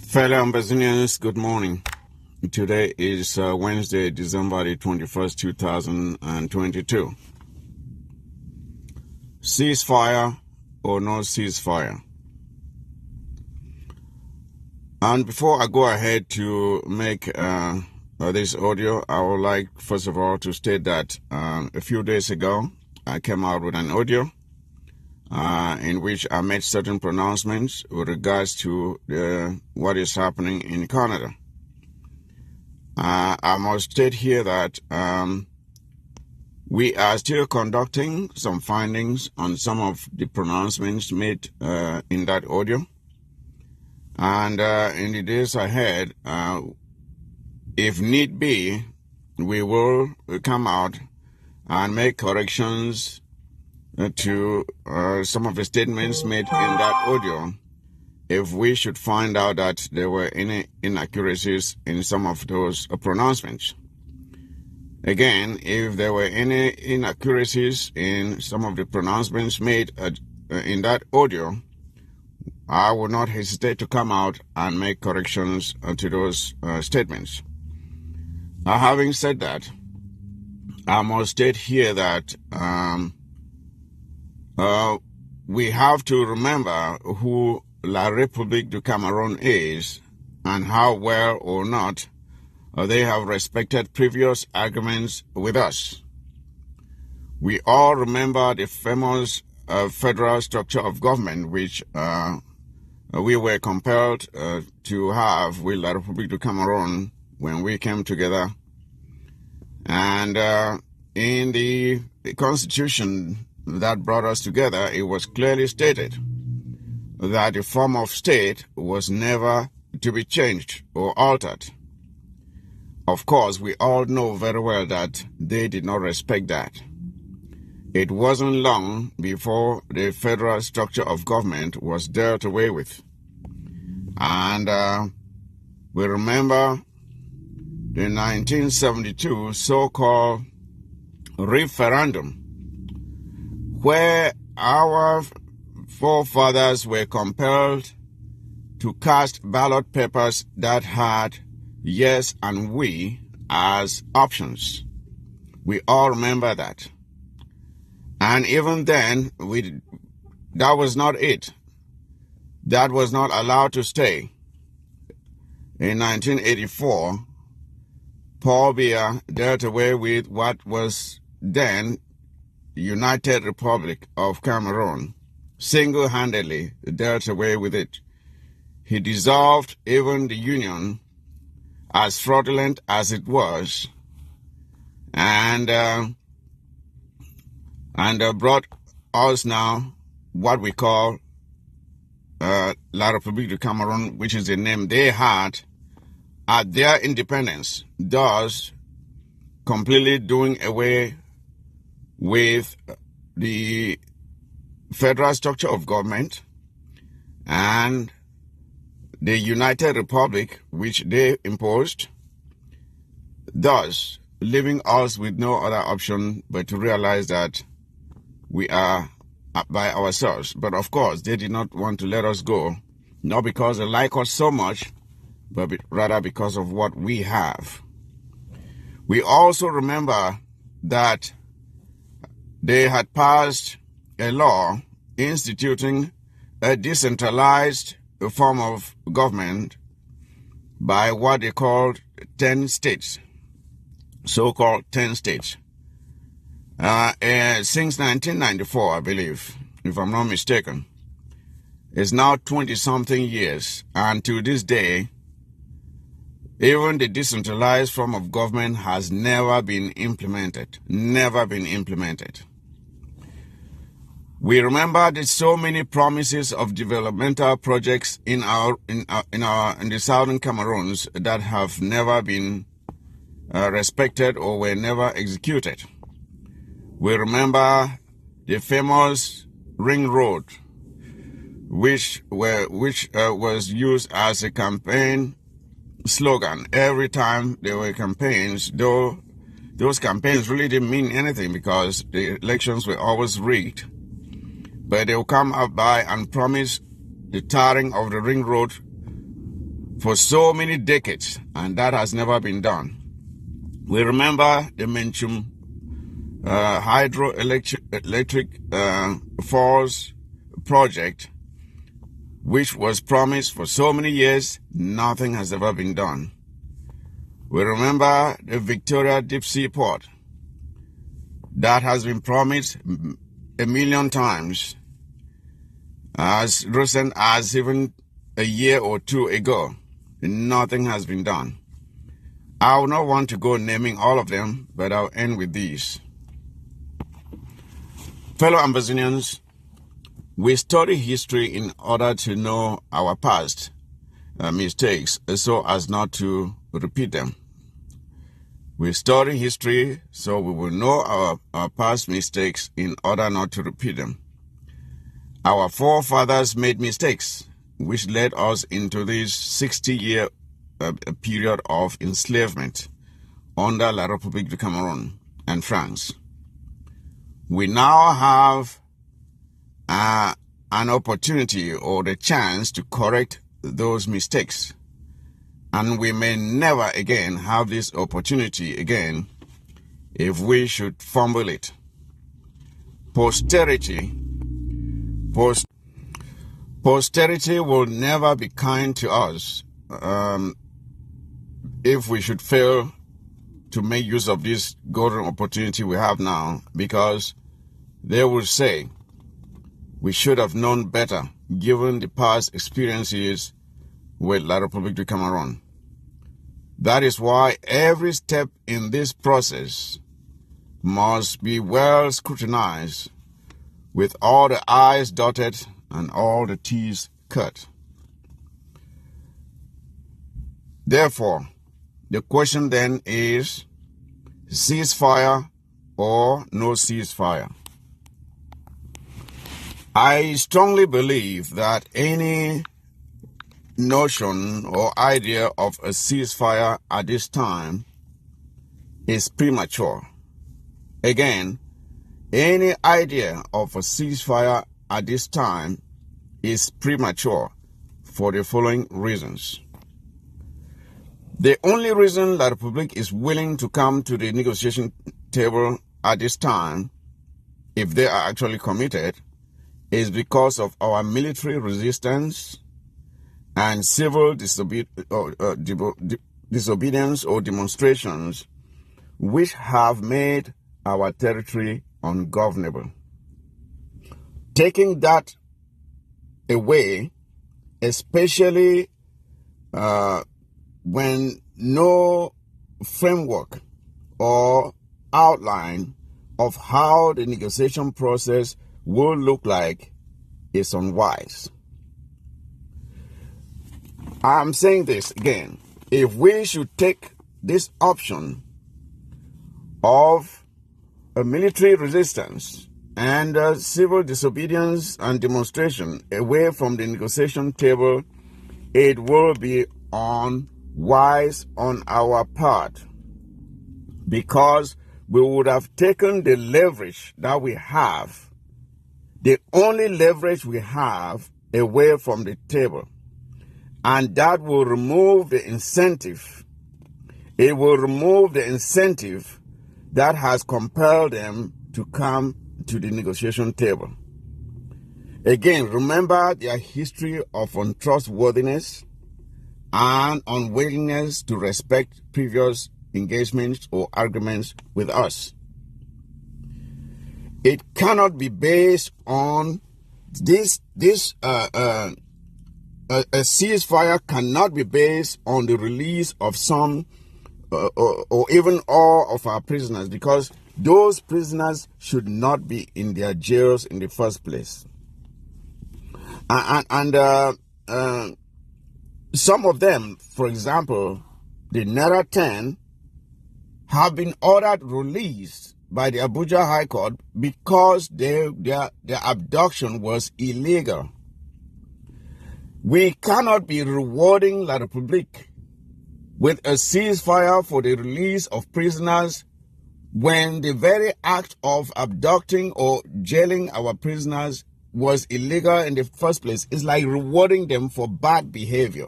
Fellow Ambazonians, good morning. Today is Wednesday, December the 21st, 2022. Ceasefire or no ceasefire? And before I go ahead to make this audio, I would like, first of all, to state that a few days ago, I came out with an audio in which I made certain pronouncements with regards to what is happening in Canada. I must state here that we are still conducting some findings on some of the pronouncements made in that audio. And in the days ahead, if need be, we will come out and make corrections to some of the statements made in that audio if we should find out that there were any inaccuracies in some of those pronouncements. Again, if there were any inaccuracies in some of the pronouncements made in that audio, I will not hesitate to come out and make corrections to those statements. Having said that, I must state here that we have to remember who La République du Cameroun is and how well or not they have respected previous agreements with us. We all remember the famous federal structure of government which we were compelled to have with La République du Cameroun when we came together. And in the constitution that brought us together, it was clearly stated that the form of state was never to be changed or altered. Of course, we all know very well that they did not respect that. It wasn't long before the federal structure of government was dealt away with. And we remember the 1972 so-called referendum, where our forefathers were compelled to cast ballot papers that had yes and we as options. We all remember that. And even then, that was not it. That was not allowed to stay. In 1984, Paul Biya dealt away with what was then United Republic of Cameroon, single-handedly dealt away with it. He dissolved even the union, as fraudulent as it was, and brought us now what we call La République du Cameroun, which is the name they had at their independence, thus completely doing away with the federal structure of government and the United Republic, which they imposed, thus leaving us with no other option but to realize that we are by ourselves. But of course, they did not want to let us go, not because they like us so much, but rather because of what we have. We also remember that they had passed a law instituting a decentralized form of government by what they called 10 states, so-called 10 states. Since 1994, I believe, if I'm not mistaken, it's now 20-something years, and to this day, even the decentralized form of government has never been implemented. Never been implemented. We remember that so many promises of developmental projects in the southern Cameroons that have never been respected or were never executed. We remember the famous ring road, which was used as a campaign slogan every time there were campaigns, though those campaigns really didn't mean anything because the elections were always rigged. But they will come up by and promise the tarring of the ring road for so many decades, and that has never been done. We remember the Menchum hydroelectric falls project, which was promised for so many years. Nothing has ever been done. We remember the Victoria Deep Sea Port that has been promised a million times, as recent as even a year or two ago. Nothing has been done. I will not want to go naming all of them, but I'll end with these. Fellow Ambazonians, we study history in order to know our past mistakes so as not to repeat them. We study history so we will know our past mistakes in order not to repeat them. Our forefathers made mistakes, which led us into this 60-year period of enslavement under La République du Cameroon and France. We now have an opportunity or the chance to correct those mistakes, and we may never again have this opportunity again if we should fumble it. Posterity will never be kind to us if we should fail to make use of this golden opportunity we have now, because they will say we should have known better given the past experiences with La République du Cameroon. That is why every step in this process must be well scrutinized, with all the I's dotted and all the T's cut. Therefore, the question then is, ceasefire or no ceasefire? I strongly believe that any notion or idea of a ceasefire at this time is premature. Again, any idea of a ceasefire at this time is premature for the following reasons. The only reason La République is willing to come to the negotiation table at this time, if they are actually committed, is because of our military resistance and civil disobedience or demonstrations which have made our territory ungovernable. Taking that away, especially when no framework or outline of how the negotiation process will look like, is unwise. I'm saying this again. If we should take this option of a military resistance and civil disobedience and demonstration away from the negotiation table, it will be unwise on our part, because we would have taken the leverage that we have, the only leverage we have, away from the table. And that will remove the incentive. It will remove the incentive that has compelled them to come to the negotiation table. Again, remember their history of untrustworthiness and unwillingness to respect previous engagements or arguments with us. It cannot be based on a ceasefire cannot be based on the release of some or even all of our prisoners, because those prisoners should not be in their jails in the first place. And some of them, for example, the Naira 10, have been ordered released by the Abuja High Court because their abduction was illegal. We cannot be rewarding La République with a ceasefire for the release of prisoners when the very act of abducting or jailing our prisoners was illegal in the first place. It's like rewarding them for bad behavior.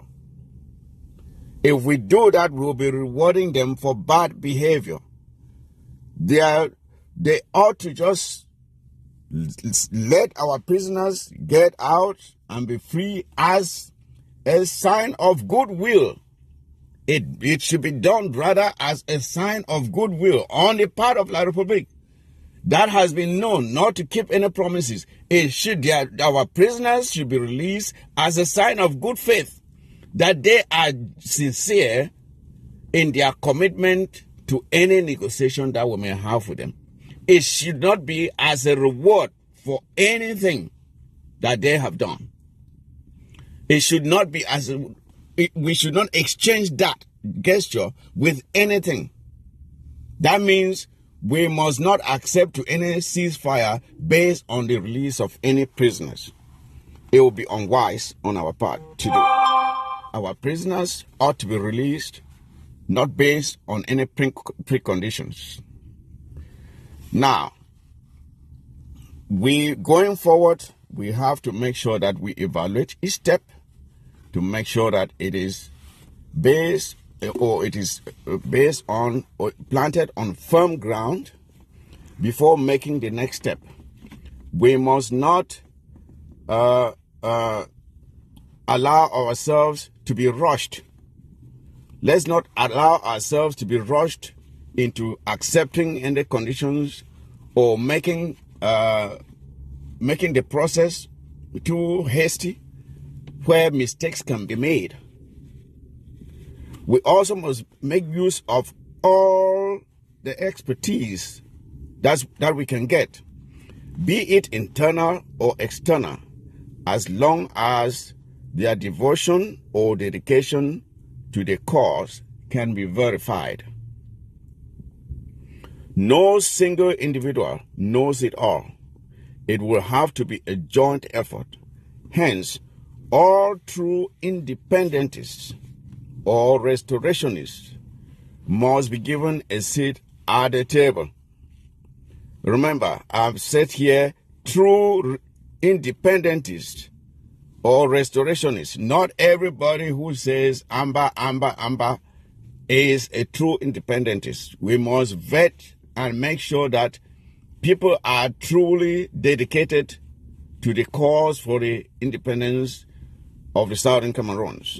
If we do that, we'll be rewarding them for bad behavior. They ought to just let our prisoners get out and be free as a sign of goodwill. It should be done rather as a sign of goodwill on the part of La République. That has been known not to keep any promises. Our prisoners should be released as a sign of good faith, that they are sincere in their commitment to any negotiation that we may have with them. It should not be as a reward for anything that they have done. It should not be we should not exchange that gesture with anything. That means we must not accept to any ceasefire based on the release of any prisoners. It will be unwise on our part to do. Our prisoners ought to be released, not based on any preconditions. Now, going forward, we have to make sure that we evaluate each step to make sure that it is based on or planted on firm ground before making the next step. We must not allow ourselves to be rushed. Let's not allow ourselves to be rushed into accepting any conditions or making the process too hasty where mistakes can be made. We also must make use of all the expertise that we can get, be it internal or external, as long as their devotion or dedication to the cause can be verified. No single individual knows it all. It will have to be a joint effort. Hence, all true independentists or restorationists must be given a seat at the table. Remember, I've said here, true independentists or restorationists. Not everybody who says Amba is a true independentist. We must vet and make sure that people are truly dedicated to the cause for the independence of the Southern Cameroons.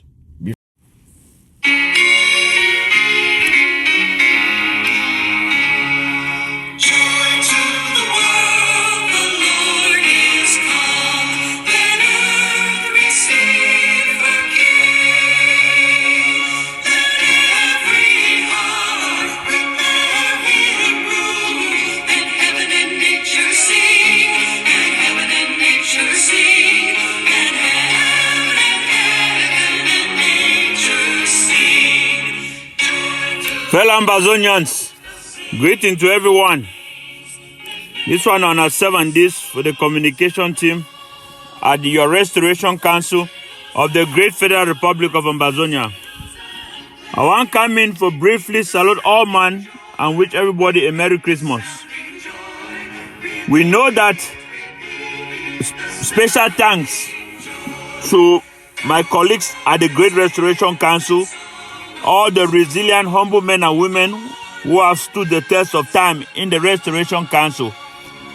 Fellow Ambazonians, greeting to everyone. This one on our 7 days for the communication team at your Restoration Council of the Great Federal Republic of Ambazonia. I want to come in for briefly salute all man and wish everybody a Merry Christmas. We know that special thanks to my colleagues at the Great Restoration Council, all the resilient, humble men and women who have stood the test of time in the Restoration Council.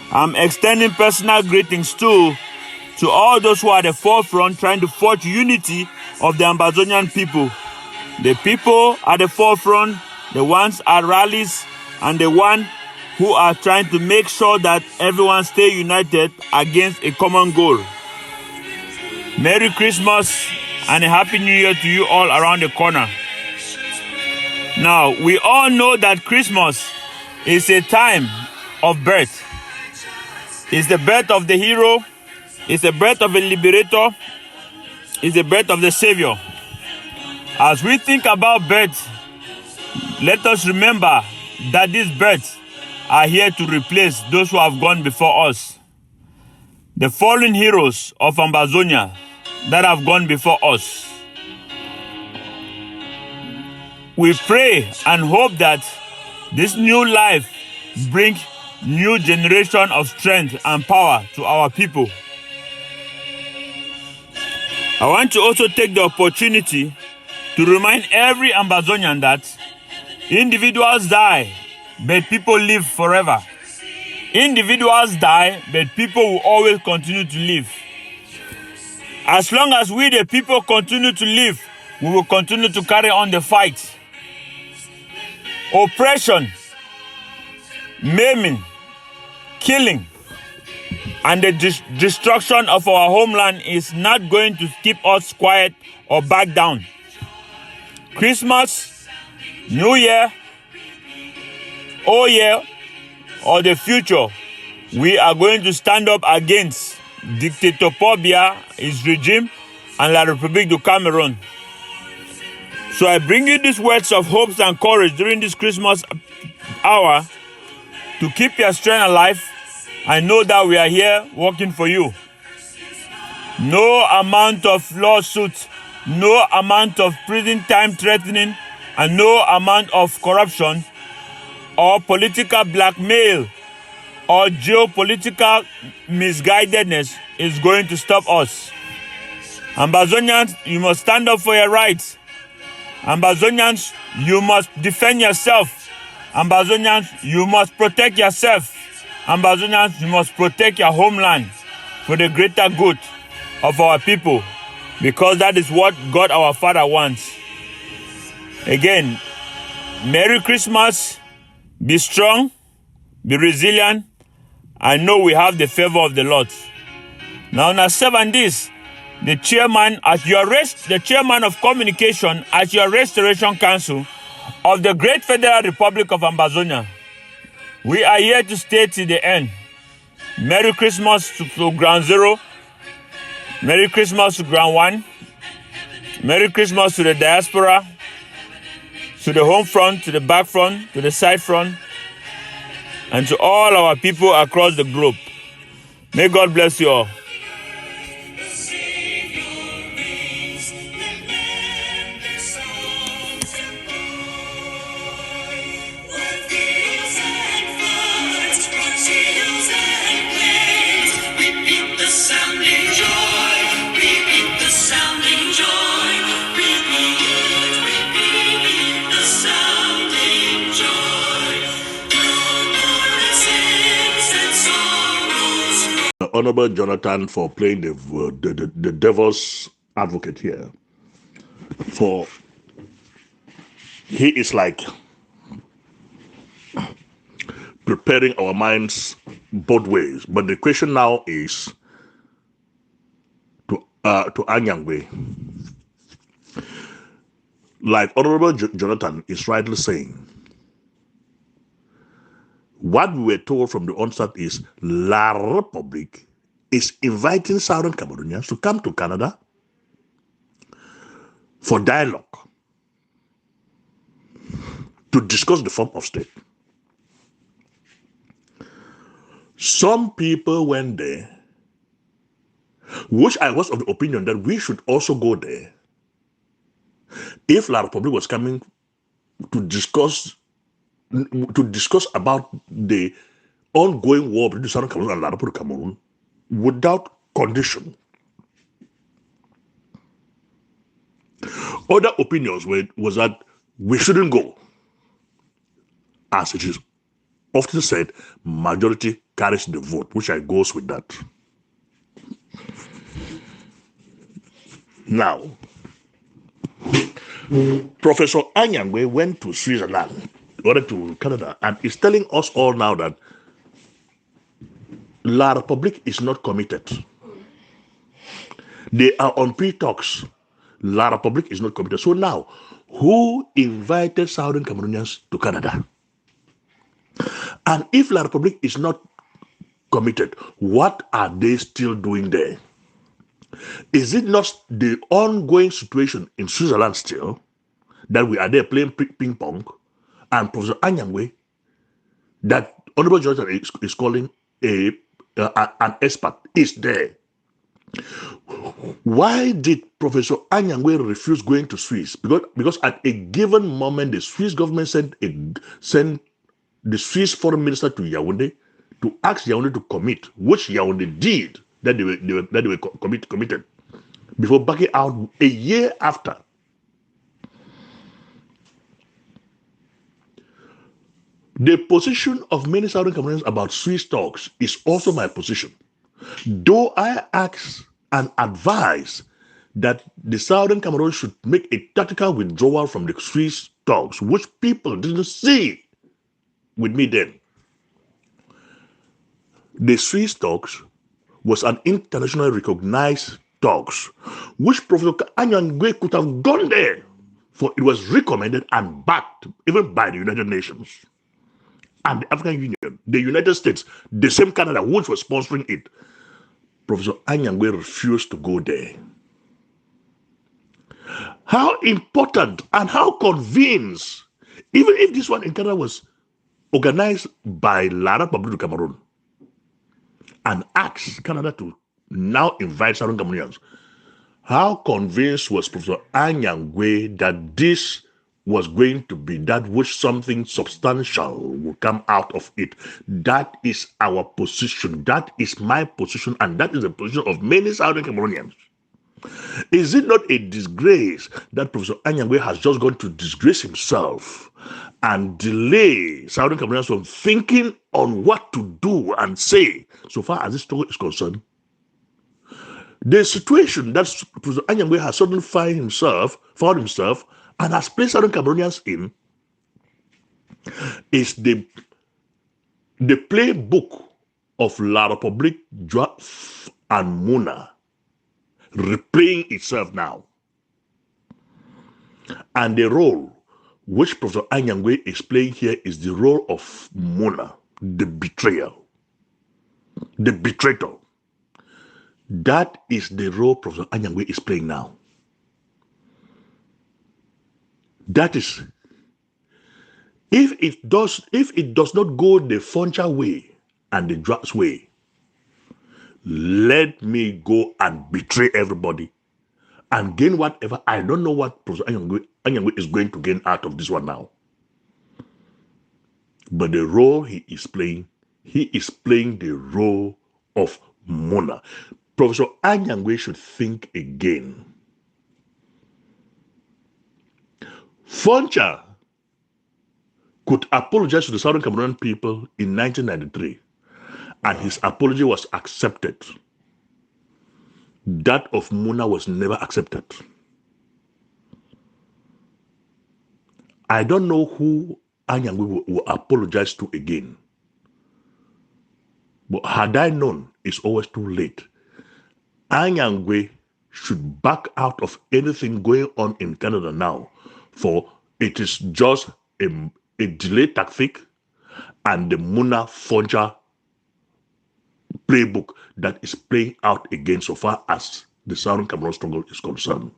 I'm extending personal greetings too to all those who are at the forefront trying to forge unity of the Ambazonian people. The people at the forefront, the ones at rallies, and the ones who are trying to make sure that everyone stay united against a common goal. Merry Christmas and a Happy New Year to you all around the corner. Now, we all know that Christmas is a time of birth. It's the birth of the hero, it's the birth of a liberator, it's the birth of the savior. As we think about birth, let us remember that these births are here to replace those who have gone before us. The fallen heroes of Ambazonia that have gone before us. We pray and hope that this new life brings new generation of strength and power to our people. I want to also take the opportunity to remind every Ambazonian that individuals die, but people live forever. Individuals die, but people will always continue to live. As long as we, the people, continue to live, we will continue to carry on the fight. Oppression, maiming, killing, and the destruction of our homeland is not going to keep us quiet or back down. Christmas, New Year, Old Year, or the future, we are going to stand up against dictatorphobia, his regime, and La République du Cameroon. So I bring you these words of hope and courage during this Christmas hour to keep your strength alive. I know that we are here working for you. No amount of lawsuits, no amount of prison time threatening, and no amount of corruption or political blackmail or geopolitical misguidedness is going to stop us. Ambazonians, you must stand up for your rights. Ambazonians, you must defend yourself. Ambazonians, you must protect yourself. Ambazonians, you must protect your homeland for the greater good of our people, because that is what God our Father wants. Again, Merry Christmas. Be strong, be resilient. I know we have the favor of the Lord. Now, na 7 days, the chairman of communication at your Restoration Council of the Great Federal Republic of Ambazonia. We are here to stay till the end. Merry Christmas to Ground Zero. Merry Christmas to Ground One. Merry Christmas to the diaspora, to the home front, to the back front, to the side front, and to all our people across the globe. May God bless you all. Honorable Jonathan for playing the devil's advocate here. For he is like preparing our minds both ways. But the question now is to Anyangwe. Like Honorable Jonathan is rightly saying, what we were told from the onset is La République is inviting Southern Cameroonians to come to Canada for dialogue, to discuss the form of state. Some people went there, which I was of the opinion that we should also go there if La République was coming to discuss about the ongoing war between Southern Cameroon and La République du Cameroon without condition. Other opinions was that we shouldn't go. As it is often said, majority carries the vote, which I goes with that. Now, Professor Anyangwe went to Switzerland, or to Canada, and is telling us all now that La République is not committed. They are on pre-talks. La République is not committed. So now, who invited Southern Cameroonians to Canada? And if La République is not committed, what are they still doing there? Is it not the ongoing situation in Switzerland still, that we are there playing ping pong, and Professor Anyangwe, that Honorable Jonathan is calling an expert, is there? Why did Professor Anyangwe refuse going to Swiss? Because at a given moment, the Swiss government sent the Swiss foreign minister to Yaoundé to ask Yaoundé to commit, which Yaoundé did, that they were committed, before backing out a year after. The position of many Southern Cameroonians about Swiss talks is also my position. Though I ask and advise that the Southern Cameroon should make a tactical withdrawal from the Swiss talks, which people didn't see with me then. The Swiss talks was an internationally recognized talks, which Professor Anyangwe could have gone there, for it was recommended and backed even by the United Nations and the African Union, the United States, the same Canada, which was sponsoring it. Professor Anyangwe refused to go there. How important and how convinced, even if this one in Canada was organized by La République du Cameroon and asked Canada to now invite Southern Cameroonians, how convinced was Professor Anyangwe that this was going to be that which something substantial will come out of it? That is our position. That is my position, and that is the position of many Southern Cameroonians. Is it not a disgrace that Professor Anyangwe has just gone to disgrace himself and delay Southern Cameroonians from thinking on what to do and say so far as this story is concerned? The situation that Professor Anyangwe has suddenly found himself and has placed Southern Cameroonians in is the playbook of La République, Joaf, and Muna replaying itself now. And the role which Professor Anyangwe is playing here is the role of Muna, the betrayer, the betrayer. That is the role Professor Anyangwe is playing now. That is, if it does not go the Foncha way and the Drax way, let me go and betray everybody and gain whatever. I don't know what Professor Anyangwe is going to gain out of this one now. But the role he is playing the role of Mona. Professor Anyangwe should think again. Foncha could apologize to the Southern Cameroonian people in 1993, and his apology was accepted. That of Muna was never accepted. I don't know who Anyangwe will apologize to again. But had I known, it's always too late. Anyangwe should back out of anything going on in Canada now, for it is just a delay tactic and the Muna Foncha playbook that is playing out again so far as the Southern Cameroon struggle is concerned.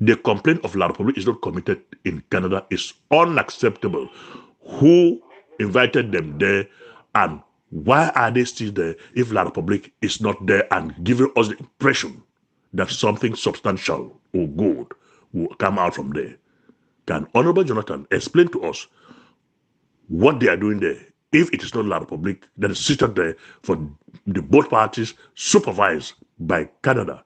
The complaint of La République is not committed in Canada is unacceptable. Who invited them there, and why are they still there if La République is not there and giving us the impression that something substantial or good will come out from there? Can Honorable Jonathan explain to us what they are doing there, if it is not La République that is seated there for the both parties, supervised by Canada?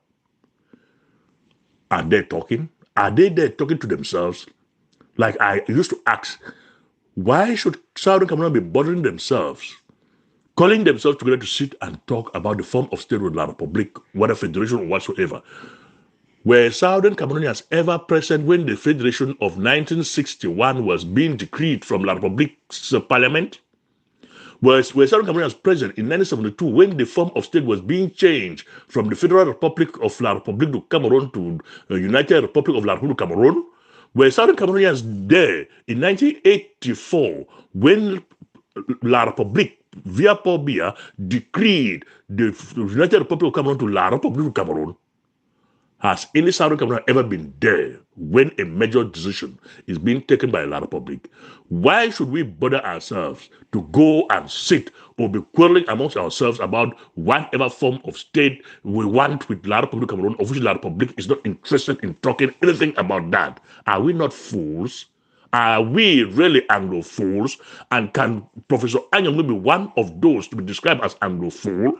Are they talking? Are they there talking to themselves? Like I used to ask, why should Southern Cameroon be bothering themselves, calling themselves together to sit and talk about the form of state with La République, whether federation or whatsoever? Were Southern Cameroonians ever present when the Federation of 1961 was being decreed from La République's parliament? Were Southern Cameroonians present in 1972 when the form of state was being changed from the Federal Republic of La République du Cameroon to the United Republic of La République du Cameroon? Were Southern Cameroonians there in 1984 when La République, via Paul Biya, decreed the United Republic of Cameroon to La République du Cameroon? Has any Southern Cameroon ever been there when a major decision is being taken by La République? Why should we bother ourselves to go and sit or be quarreling amongst ourselves about whatever form of state we want with La République du Cameroon, of which La République is not interested in talking anything about that? Are we not fools? Are we really Anglo-fools? And can Professor Anyangwe be one of those to be described as Anglo-fool?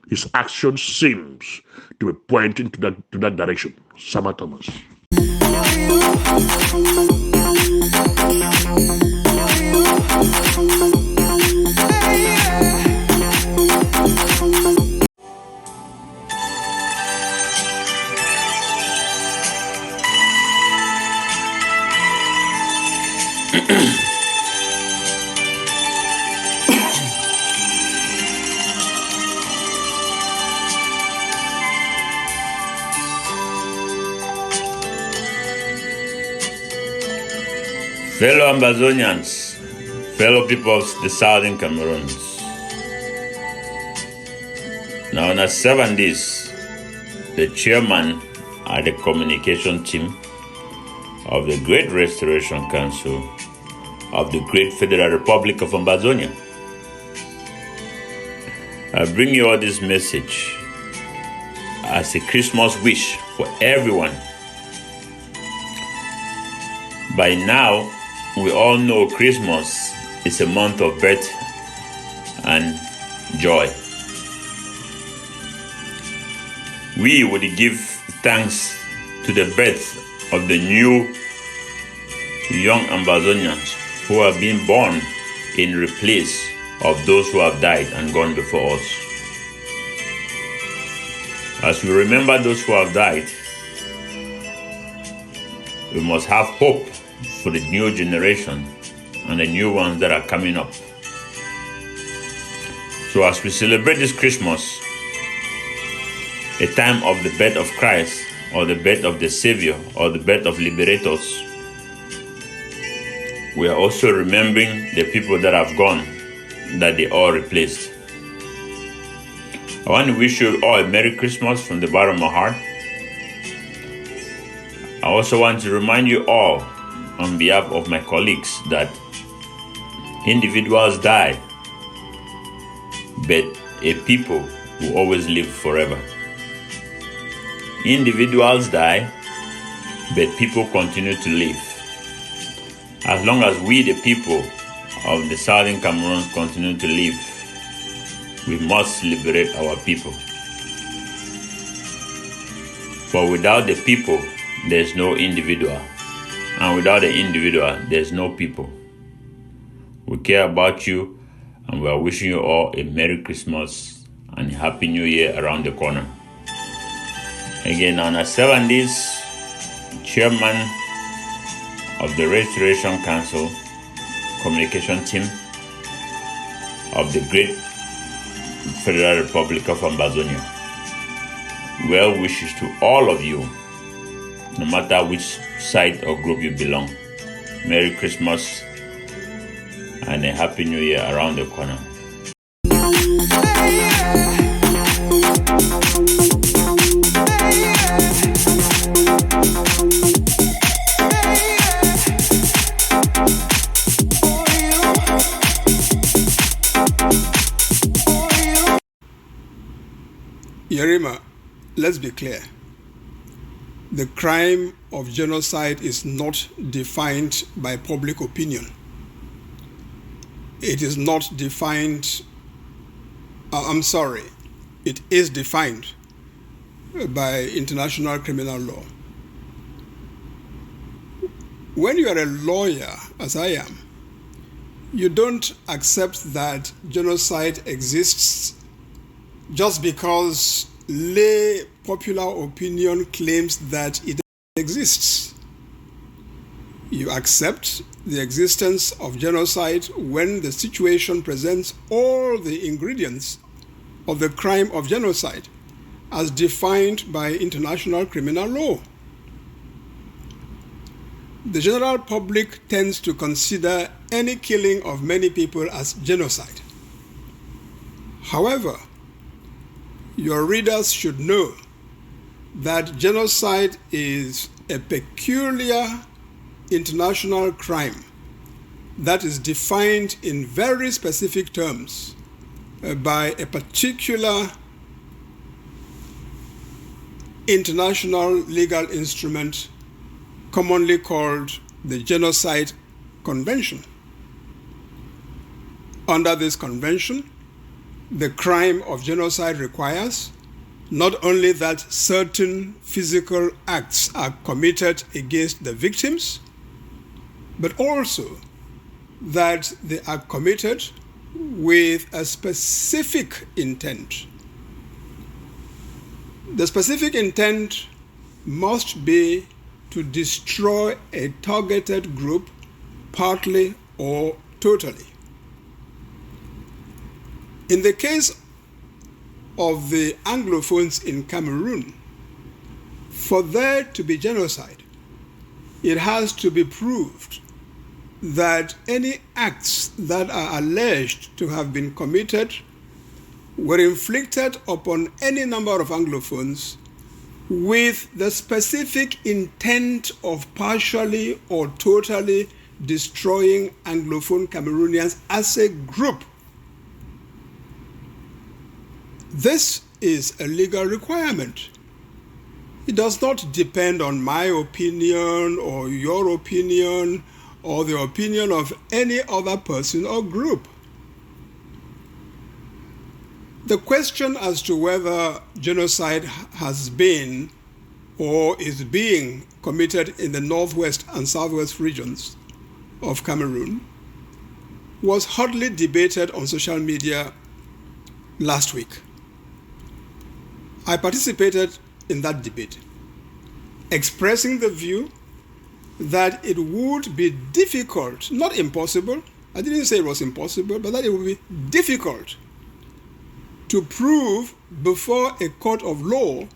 His action seems to be pointing to that direction. Sama Thomas. Fellow Ambazonians, fellow people of the southern Cameroons. Now, on 7 days, the chairman of the communication team of the Great Restoration Council of the Great Federal Republic of Ambazonia. I bring you all this message as a Christmas wish for everyone. By now, we all know Christmas is a month of birth and joy. We would give thanks to the birth of the new young Ambazonians who have been born in replace of those who have died and gone before us. As we remember those who have died, we must have hope for the new generation and the new ones that are coming up. So as we celebrate this Christmas, a time of the birth of Christ, or the birth of the Savior, or the birth of liberators, we are also remembering the people that have gone, that they all replaced. I want to wish you all a Merry Christmas from the bottom of my heart. I also want to remind you all, on behalf of my colleagues, that individuals die, but a people will always live forever. Individuals die, but people continue to live. As long as we, the people of the southern Cameroon, continue to live, we must liberate our people. For without the people, there's no individual. And without the individual, there's no people. We care about you, and we are wishing you all a Merry Christmas and a Happy New Year around the corner. Again, on 7 days, chairman of the Restoration Council communication team of the Great Federal Republic of Ambazonia. Well wishes to all of you, no matter which side or group you belong. Merry Christmas and a Happy New Year around the corner. Yerima, let's be clear. The crime of genocide is not defined by public opinion. It is not defined, it is defined by international criminal law. When you are a lawyer, as I am, you don't accept that genocide exists just because lay popular opinion claims that it exists. You accept the existence of genocide when the situation presents all the ingredients of the crime of genocide as defined by international criminal law. The general public tends to consider any killing of many people as genocide. However, your readers should know that genocide is a peculiar international crime that is defined in very specific terms by a particular international legal instrument commonly called the Genocide Convention. Under this convention, the crime of genocide requires not only that certain physical acts are committed against the victims, but also that they are committed with a specific intent. The specific intent must be to destroy a targeted group, partly or totally. In the case of the Anglophones in Cameroon, for there to be genocide, it has to be proved that any acts that are alleged to have been committed were inflicted upon any number of Anglophones with the specific intent of partially or totally destroying Anglophone Cameroonians as a group. This is a legal requirement. It does not depend on my opinion or your opinion or the opinion of any other person or group. The question as to whether genocide has been or is being committed in the northwest and southwest regions of Cameroon was hotly debated on social media last week. I participated in that debate, expressing the view that it would be difficult, not impossible, I didn't say it was impossible, but that it would be difficult to prove before a court of law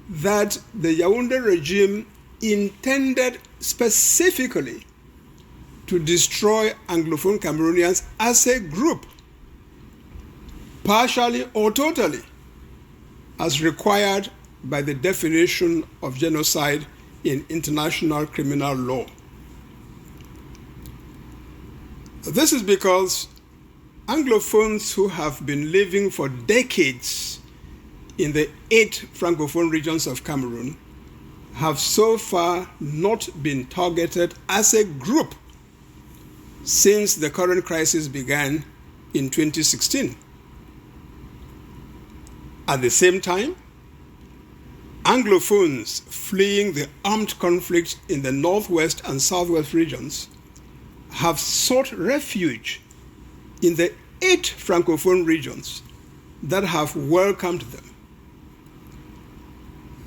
that the Yaoundé regime intended specifically to destroy Anglophone Cameroonians as a group, partially or totally, as required by the definition of genocide in international criminal law. This is because Anglophones who have been living for decades in the 8 Francophone regions of Cameroon have so far not been targeted as a group since the current crisis began in 2016. At the same time, Anglophones fleeing the armed conflict in the northwest and southwest regions have sought refuge in the 8 Francophone regions that have welcomed them.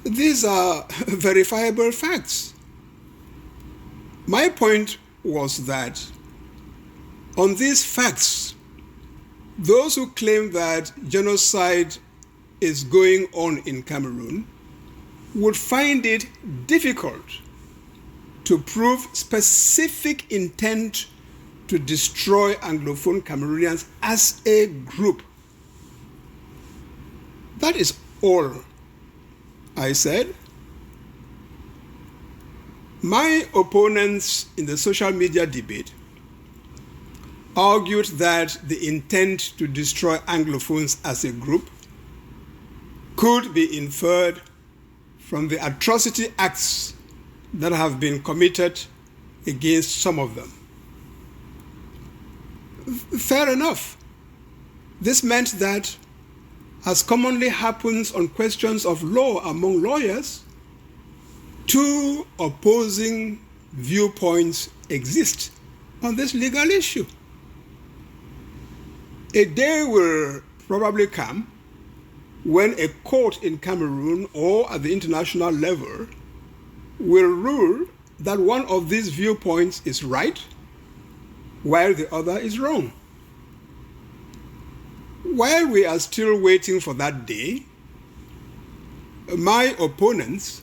These are verifiable facts. My point was that on these facts, those who claim that genocide is going on in Cameroon would find it difficult to prove specific intent to destroy Anglophone Cameroonians as a group. That is all I said. My opponents in the social media debate argued that the intent to destroy Anglophones as a group could be inferred from the atrocity acts that have been committed against some of them. Fair enough. This meant that, as commonly happens on questions of law among lawyers, two opposing viewpoints exist on this legal issue. A day will probably come when a court in Cameroon or at the international level will rule that one of these viewpoints is right while the other is wrong. While we are still waiting for that day, my opponents,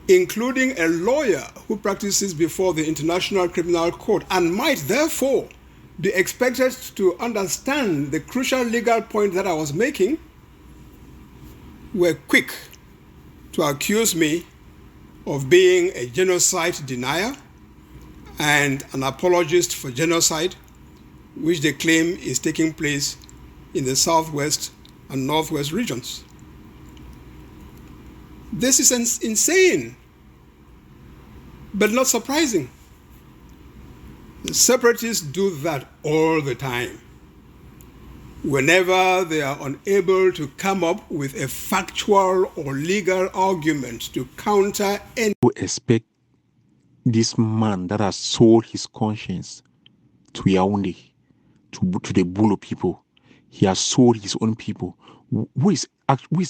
including a lawyer who practices before the International Criminal Court and might therefore be expected to understand the crucial legal point that I was making, were quick to accuse me of being a genocide denier and an apologist for genocide, which they claim is taking place in the southwest and northwest regions. This is insane, but not surprising. The separatists do that all the time. Whenever they are unable to come up with a factual or legal argument to counter any... To expect this man that has sold his conscience to Yaoundé, to the Bulo people, he has sold his own people. Who is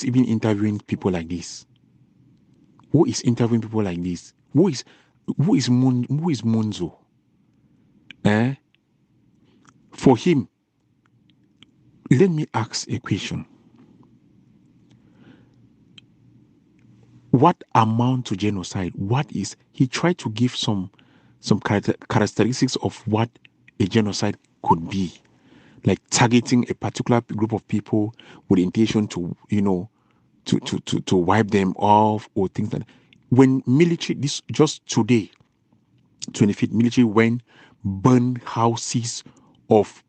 even interviewing people like this? Who is interviewing people like this? Who is Monzo? For him, let me ask a question. What amount to genocide? What is he tried to give some characteristics of what a genocide could be, like targeting a particular group of people with intention to to wipe them off or things like that. When military, this just today, 25th, military went burn houses of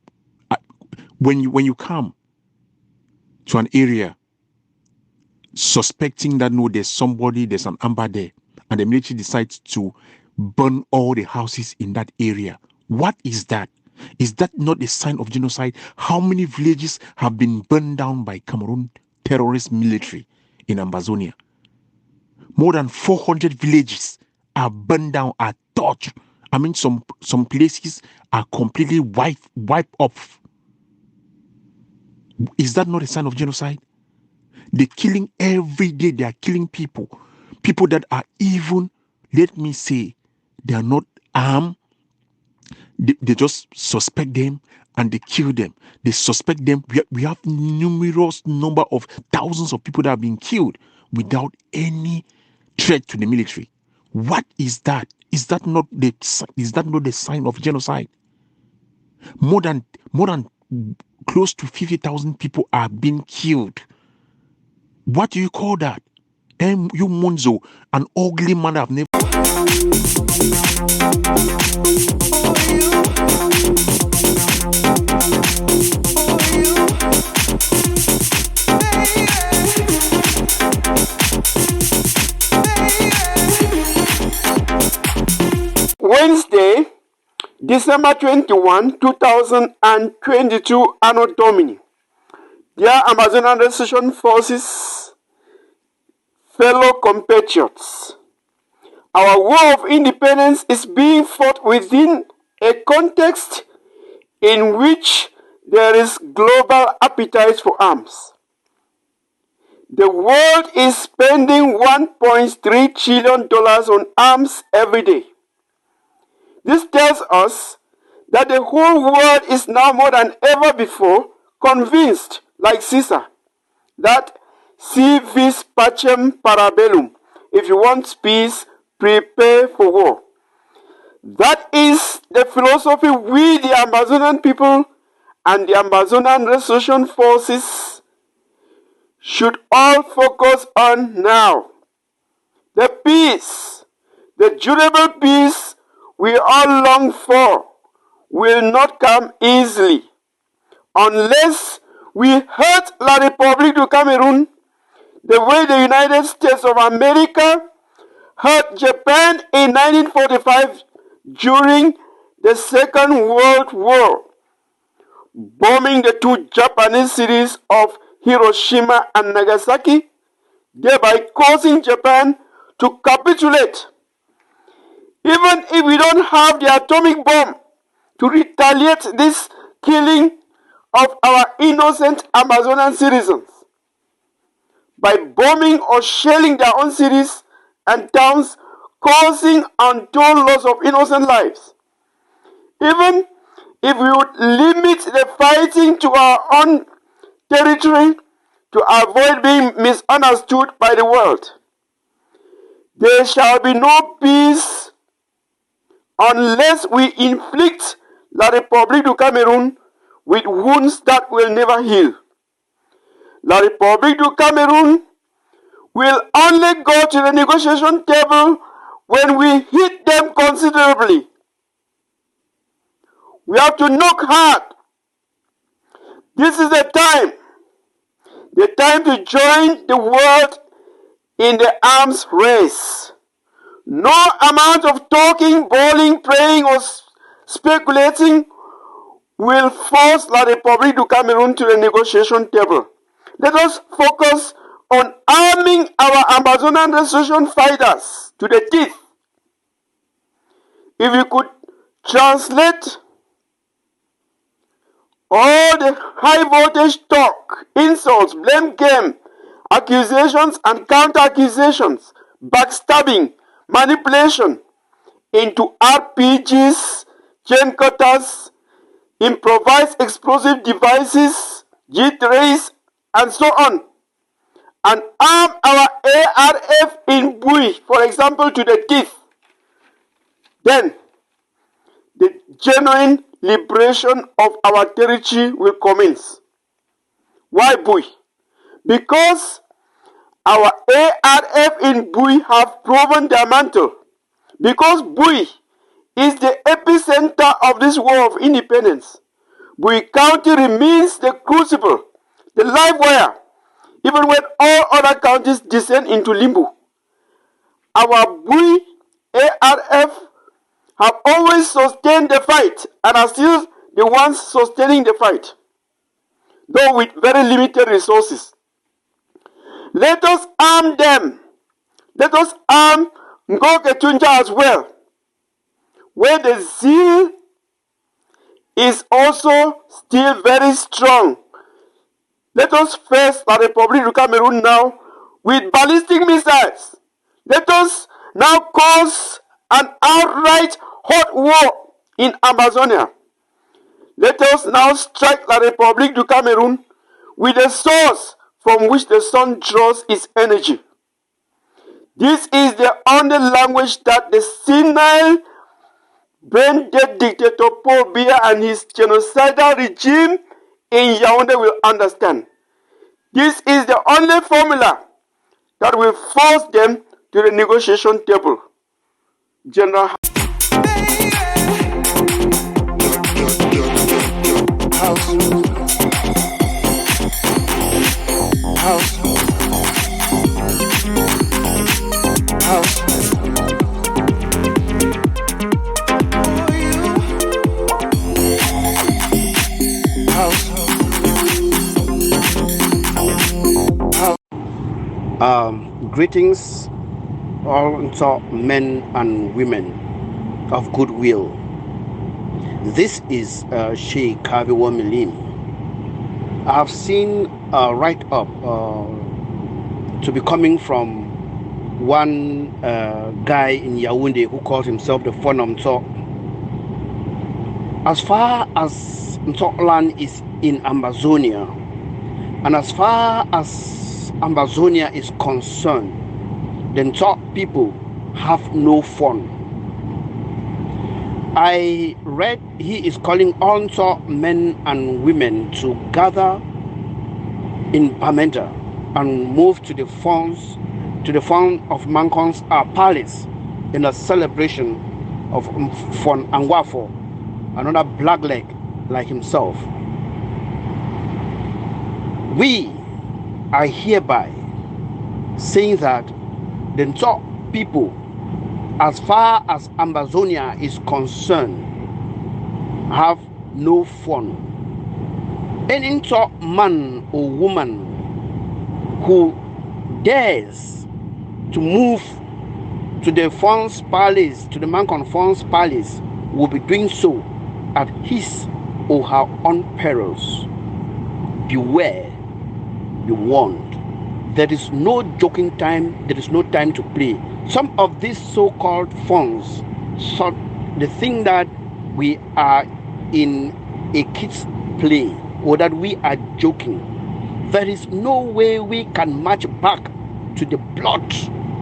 when you come to an area suspecting that no, there's an amber there, and the military decides to burn all the houses in that area. What is that? Is that not a sign of genocide? How many villages have been burned down by Cameroon terrorist military in Ambazonia? More than 400 villages are burned down, are torched. I mean, some places are completely wiped off. Is that not a sign of genocide? They're killing every day. They are killing people that are even, let me say, they are not armed. They just suspect them and they kill them. They suspect them. We have numerous number of thousands of people that have been killed without any threat to the military. What is that? Is that not the sign of genocide? More than close to 50,000 people are being killed. What do you call that? And you Monzo, an ugly man I've never. Wednesday, December 21, 2022, Anno Domini. Dear Ambazonian Resistance Forces, fellow compatriots, our war of independence is being fought within a context in which there is global appetite for arms. The world is spending $1.3 trillion on arms every day. This tells us that the whole world is now more than ever before convinced, like Caesar, that si vis pacem parabellum, if you want peace, prepare for war. That is the philosophy we, the Ambazonian people and the Ambazonian Resistance Forces, should all focus on now. The peace, the durable peace we all long for, will not come easily unless we hurt La République du Cameroun the way the United States of America hurt Japan in 1945 during the Second World War, bombing the two Japanese cities of Hiroshima and Nagasaki, thereby causing Japan to capitulate. Even if we don't have the atomic bomb to retaliate this killing of our innocent Amazonian citizens, by bombing or shelling their own cities and towns, causing untold loss of innocent lives. Even if we would limit the fighting to our own territory to avoid being misunderstood by the world, there shall be no peace unless we inflict La République du Cameroun with wounds that will never heal. La République du Cameroun will only go to the negotiation table when we hit them considerably. We have to knock hard. This is the time to join the world in the arms race. No amount of talking, bawling, praying, or speculating will force La République du Cameroun to the negotiation table. Let us focus on arming our Ambazonian resistance fighters to the teeth. If we could translate all the high voltage talk, insults, blame game, accusations and counter-accusations, backstabbing, manipulation into RPGs, chain cutters, improvised explosive devices, jet rays, and so on, and arm our ARF in Bui, for example, to the teeth, then the genuine liberation of our territory will commence. Why Bui? Because our ARF in Bui have proven their mantle. Because Bui is the epicenter of this war of independence. Bui County remains the crucible, the live wire, even when all other counties descend into limbo. Our Bui ARF have always sustained the fight and are still the ones sustaining the fight, though with very limited resources. Let us arm them. Let us arm Ngoke Tunja as well, where the zeal is also still very strong. Let us face the Republic of Cameroon now with ballistic missiles. Let us now cause an outright hot war in Amazonia. Let us now strike the Republic of Cameroon with a source from which the sun draws its energy. This is the only language that the senile, brain-dead dictator Paul Biya and his genocidal regime in Yaoundé will understand. This is the only formula that will force them to the negotiation table. General Greetings, all men and women of goodwill. This is Sheikh Kaviwa Milim. I have seen a write-up to be coming from one guy in Yaoundé who calls himself the Fon of Nso. As far as Nso land is in Ambazonia, and as far as Ambazonia is concerned, the Nso people have no fun. I read he is calling all Nso men and women to gather in Bamenda and move to the Fon of Mankon's palace in a celebration of Fon Angwafo, another blackleg like himself. We are hereby saying that the Nso people, as far as Ambazonia is concerned, have no fun. Any Nso man or woman who dares to move to the Fon's palace, to the Mancon Fon's palace, will be doing so at his or her own perils. Beware. Be warned. There is no joking time. There is no time to play. Some of these so-called funds, so they think that we are in a kid's play or that we are joking. There is no way we can match back to the blood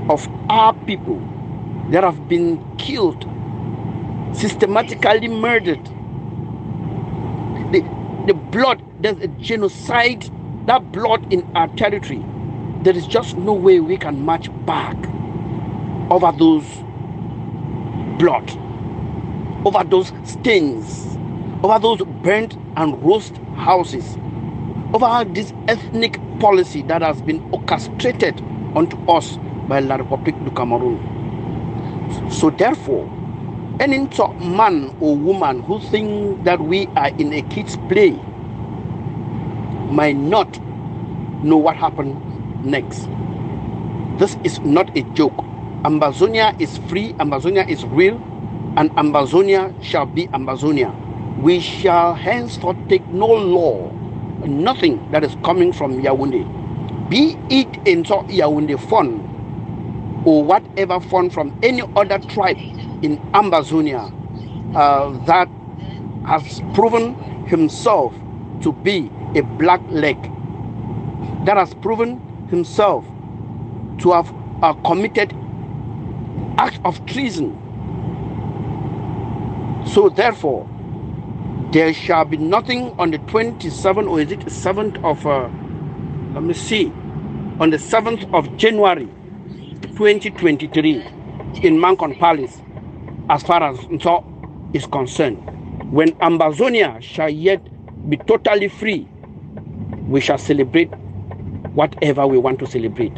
of our people that have been killed, systematically murdered. The blood, there's a genocide. That blood in our territory, there is just no way we can match back over those blood, over those stains, over those burnt and roast houses, over this ethnic policy that has been orchestrated unto us by La Republique du Cameroon. So therefore, any man or woman who think that we are in a kid's play might not know what happened next. This is not a joke. Ambazonia is free, Ambazonia is real, and Ambazonia shall be Ambazonia. We shall henceforth take no law, nothing that is coming from Yaoundé, be it in Yaoundé Fon or whatever fon from any other tribe in Ambazonia, that has proven himself to be a black leg, that has proven himself to have committed act of treason. So therefore, there shall be nothing on the 27th, or is it the 7th of, let me see, on the 7th of January 2023 in Mancon Palace, as far as Nso is concerned. When Ambazonia shall yet be totally free, we shall celebrate whatever we want to celebrate.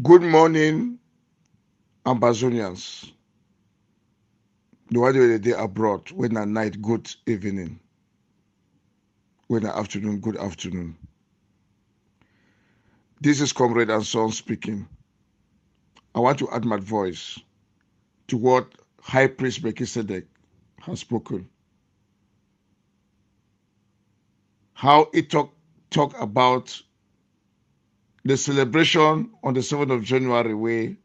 Good morning, Ambazonians. The one way the day abroad, when at night, good evening. When at afternoon, good afternoon. This is Comrade Nso speaking. I want to add my voice to what High Priest Melchizedek has spoken. How he talk about the celebration on the 7th of January, where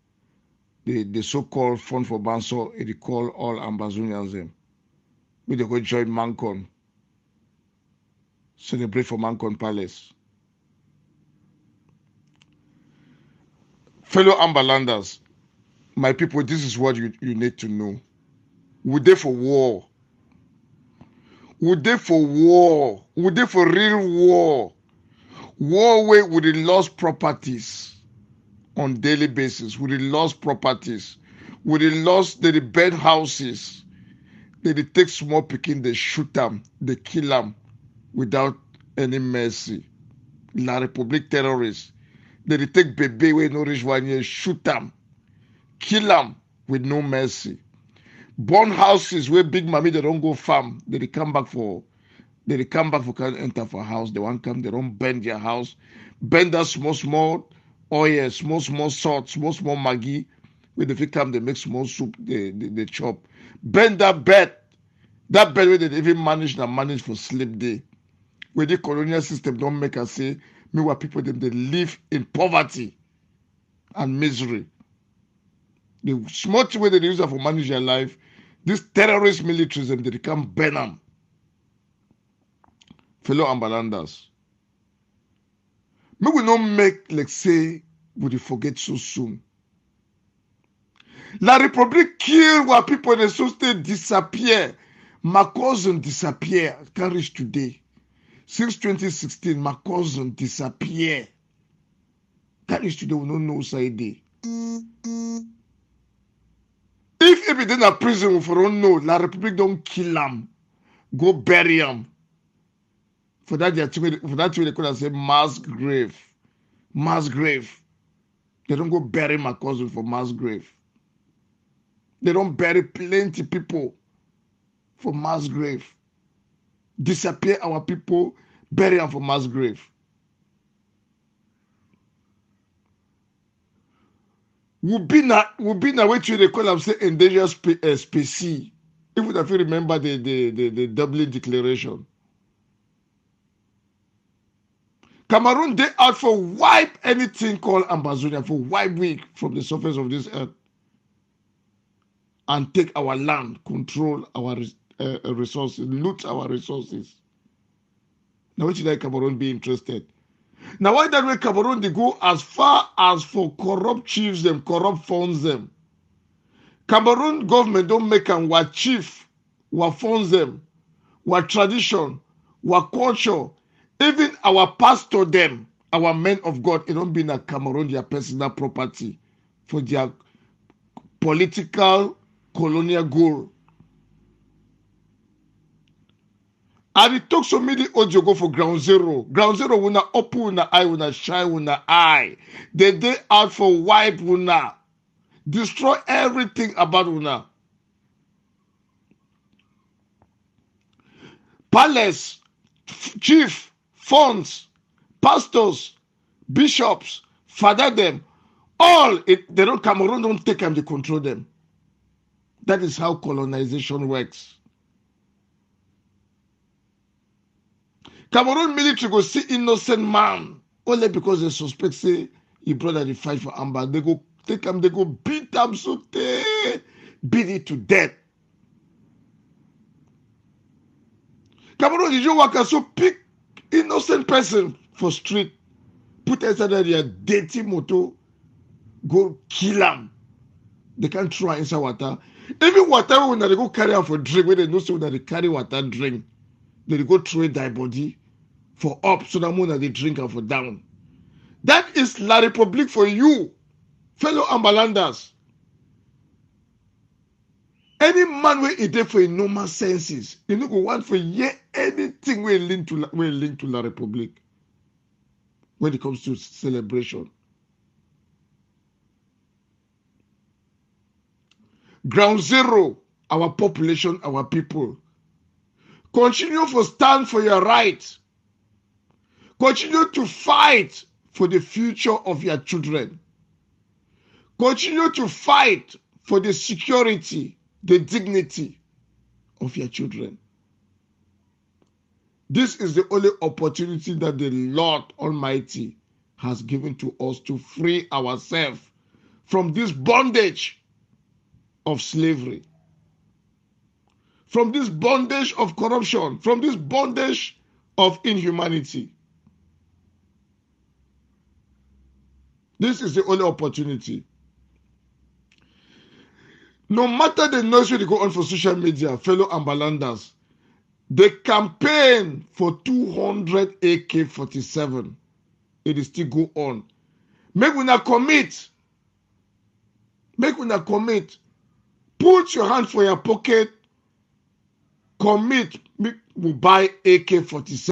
the so-called Fund for Banso, it call all Ambazonians them. We they go join Mancon, celebrate for Mancon Palace. Fellow Ambalanders, my people, this is what you need to know. We're there for war. We're there for war. We're there for real war. War where we lost properties on daily basis. We lost properties. We lost the bed houses. They take small picking, they shoot them, they kill them without any mercy. La Republic terrorists. They take baby where no rich 1 year, shoot them, kill them with no mercy. Burn houses where big mommy they don't go farm. They come back for can enter for house. They want come, they don't burn their house. Burn that small oil, small salt, small maggi. When they come, they make small soup, they chop. Burn that bed where they even manage for sleep day. Where the colonial system don't make us say, me what people they live in poverty and misery. The smart way they use it for manage their life, this terrorist militarism, they become burn them. Fellow Ambalanders, me will not make like say we forget so soon. La République kill what people in the society disappear. My cousin disappear. Can't reach today. Since 2016, my cousin disappear. Can't reach today. We don't know side. If he be in a prison, we don't know. La République don't kill him. Go bury him. For that they could have said mass grave. Mass grave. They don't go bury my cousin for mass grave. They don't bury plenty people for mass grave. Disappear our people, bury them for mass grave. We'll be na way to they call them say endangered species. If you remember the Dublin Declaration. Cameroon, they out for wipe anything called Ambazonian, for wipe we from the surface of this earth and take our land, control our resources, loot our resources. Now, which like Cameroon be interested? Now, why that way Cameroon they go as far as for corrupt chiefs them, corrupt funds them? Cameroon government don't make them what chief, what funds them, what tradition, what culture. Even our pastor them, our men of God, it don't be in a Cameroon their personal property for their political colonial goal. And it talks so many audio go for ground zero. Ground zero will not open una eye, will not shine, will not eye. They out for wipe una. Destroy everything about una. Palace, chief, funds, pastors, bishops, father them, all it they don't Cameroon don't take them to control them. That is how colonization works. Cameroon military go see innocent man only because they suspect say he brother dey fight for Amba. They go take him, they go beat him so they beat it to death. Cameroon did you work so pick innocent person for street, put inside their dirty motor, go kill him. They can't throw inside water. Even water when they go carry am for drink, when they know say that they carry water drink, they go throw it their body for up so that when they drink am for down. That is La Republique for you, fellow Ambalanders. Any man wey e dey for im normal senses, e no go want for hear anything wey link to La Republique when it comes to celebration. Ground zero, our population, our people. Continue to stand for your right. Continue to fight for the future of your children. Continue to fight for the security, the dignity of your children. This is the only opportunity that the Lord Almighty has given to us to free ourselves from this bondage of slavery, from this bondage of corruption, from this bondage of inhumanity. This is the only opportunity. No matter the noise they go on for social media, fellow Ambalanders, the campaign for 200 AK-47, it is still go on. Make una commit. Make una commit. Put your hand for your pocket. Commit. We buy AK-47.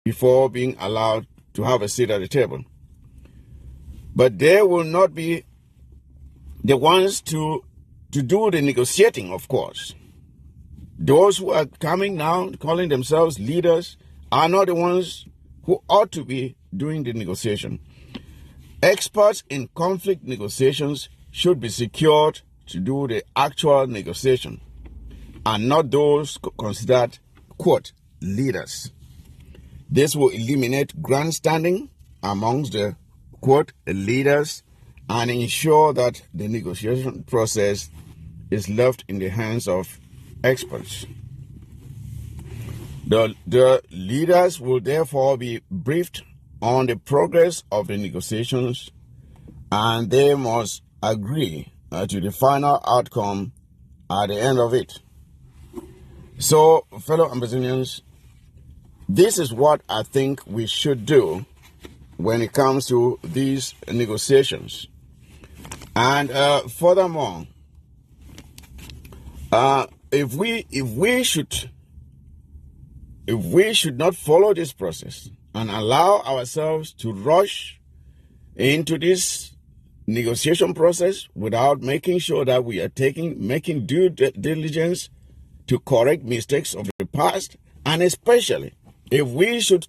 Before being allowed to have a seat at the table. But they will not be the ones to do the negotiating, of course. Those who are coming now, calling themselves leaders, are not the ones who ought to be doing the negotiation. Experts in conflict negotiations should be secured to do the actual negotiation, and not those considered, quote, leaders. This will eliminate grandstanding amongst the, quote, leaders and ensure that the negotiation process is left in the hands of experts. The leaders will therefore be briefed on the progress of the negotiations, and they must agree to the final outcome at the end of it. So, fellow Ambazonians, this is what I think we should do when it comes to these negotiations. And furthermore, if we should not follow this process and allow ourselves to rush into this negotiation process without making sure that we are making due diligence to correct mistakes of the past, and especially if we should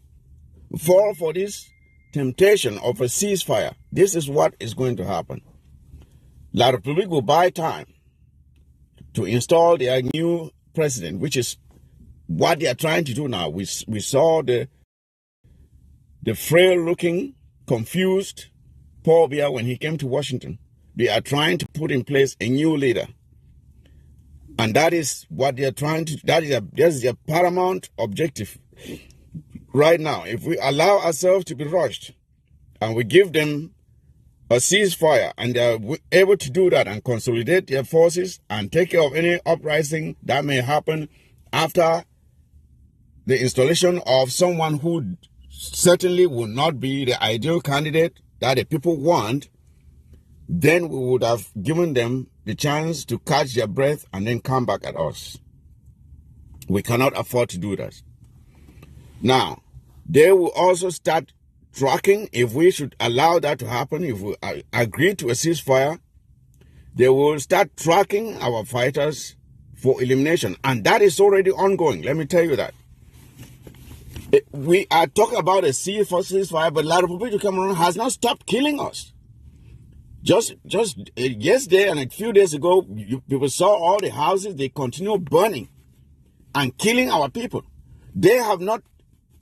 fall for this temptation of a ceasefire, this is what is going to happen. La République will buy time to install their new president, which is what they are trying to do now. We saw the frail-looking, confused Paul Biya when he came to Washington. They are trying to put in place a new leader. And that is what they are trying to, that is their paramount objective right now. If we allow ourselves to be rushed and we give them a ceasefire and they are able to do that and consolidate their forces and take care of any uprising that may happen after the installation of someone who certainly will not be the ideal candidate that the people want, then we would have given them the chance to catch their breath and then come back at us. We cannot afford to do that. Now, they will also start tracking, if we should allow that to happen, if we agree to a ceasefire, they will start tracking our fighters for elimination. And that is already ongoing, let me tell you that. We are talking about a ceasefire, but La République du Cameroon has not stopped killing us. Just yesterday and a few days ago, people saw all the houses, they continue burning and killing our people. They have not,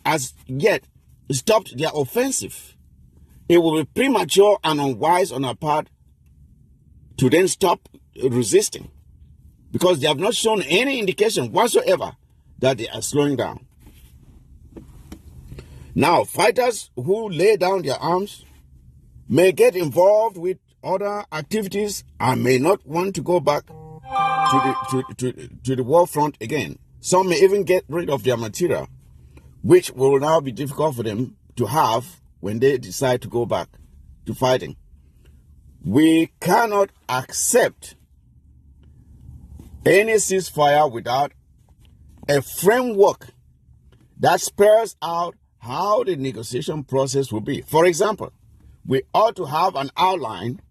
as yet, stopped their offensive. It will be premature and unwise on our part to then stop resisting, because they have not shown any indication whatsoever that they are slowing down. Now, fighters who lay down their arms may get involved with other activities and may not want to go back to the war front again. Some may even get rid of their material, which will now be difficult for them to have when they decide to go back to fighting. We cannot accept any ceasefire without a framework that spells out how the negotiation process will be. For example, we ought to have an outline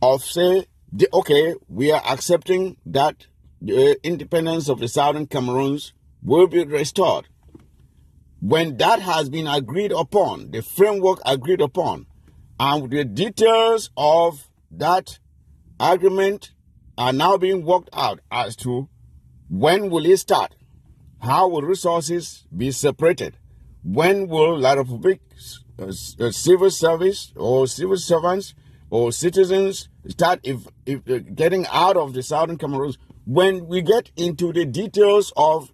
of, say, okay, we are accepting that the independence of the Southern Cameroons will be restored. When that has been agreed upon, the framework agreed upon, and the details of that agreement are now being worked out as to when will it start, how will resources be separated, when will La République's civil service or civil servants or citizens start if getting out of the Southern Cameroons. When we get into the details of